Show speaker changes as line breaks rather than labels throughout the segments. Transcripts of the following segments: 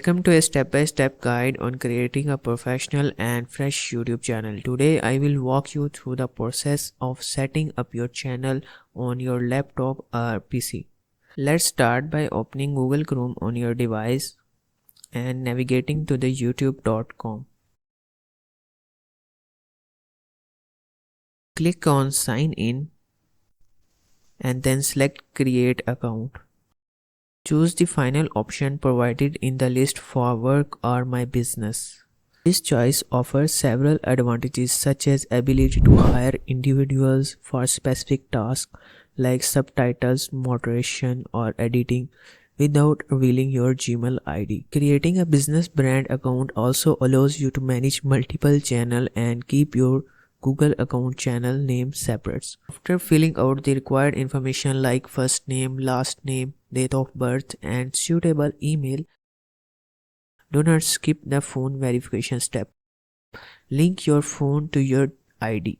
Welcome to a step-by-step guide on creating a professional and fresh YouTube channel. Today I will walk you through the process of setting up your channel on your laptop or PC. Let's start by opening Google Chrome on your device and navigating to the youtube.com. Click on sign in and then select create account. Choose the final option provided in the list for work or my business. This choice offers several advantages such as ability to hire individuals for specific tasks like subtitles, moderation or editing without revealing your Gmail ID. Creating a business brand account also allows you to manage multiple channels and keep your Google account channel name separate. After filling out the required information like first name, last name, date of birth and suitable email, do not skip the phone verification step. Link your phone to your ID.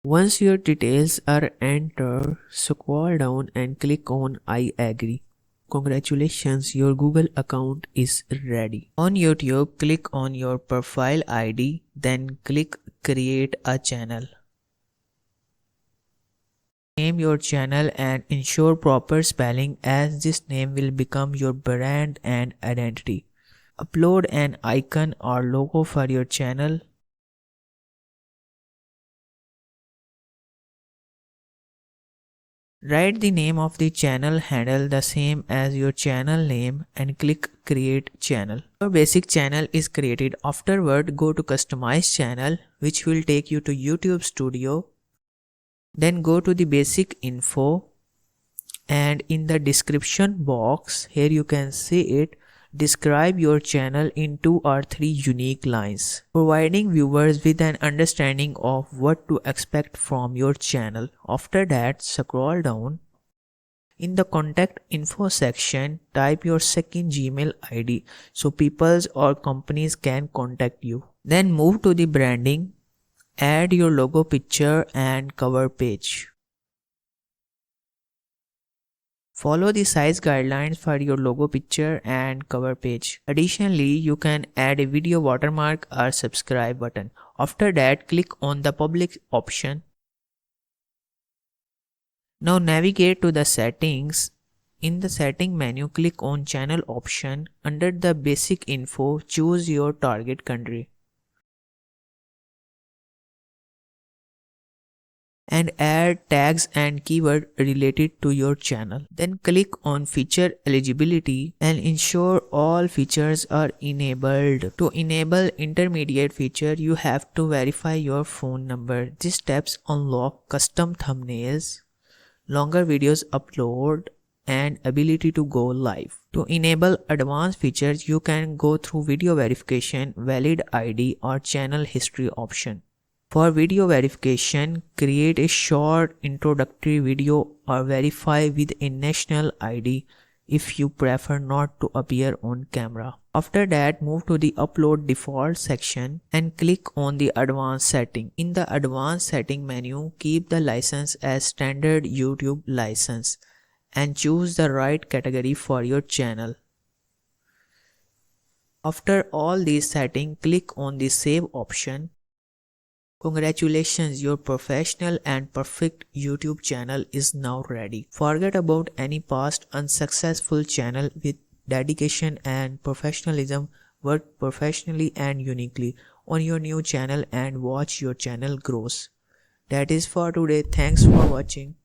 Once your details are entered, scroll down and click on I agree. Congratulations, your Google account is ready. On YouTube, click on your profile ID, then click create a channel. Name your channel and ensure proper spelling as this name will become your brand and identity. Upload an icon or logo for your channel. Write the name of the channel handle the same as your channel name and click create channel. Your basic channel is created. Afterward, go to customize channel, which will take you to YouTube Studio. Then go to the basic info and in the description box, here you can see it, describe your channel in 2 or 3 unique lines, providing viewers with an understanding of what to expect from your channel. After that, scroll down. In the contact info section, type your second Gmail ID so people or companies can contact you. Then move to the branding. Add your logo picture and cover page. Follow the size guidelines for your logo picture and cover page. Additionally, you can add a video watermark or subscribe button. After that, click on the public option. Now navigate to the settings. In the setting menu, click on channel option. Under the basic info, choose your target country and add tags and keyword related to your channel. Then click on feature eligibility and ensure all features are enabled. To enable intermediate feature, you have to verify your phone number. These steps unlock custom thumbnails, longer videos upload and ability to go live. To enable advanced features, you can go through video verification, valid ID or channel history option. For video verification, create a short introductory video or verify with a national ID if you prefer not to appear on camera. After that, move to the upload default section and click on the advanced setting. In the advanced setting menu, keep the license as standard YouTube license and choose the right category for your channel. After all these settings, click on the save option. Congratulations, your professional and perfect YouTube channel is now ready. Forget about any past unsuccessful channel. With dedication and professionalism, work professionally and uniquely on your new channel and watch your channel grows. That is for today. Thanks for watching.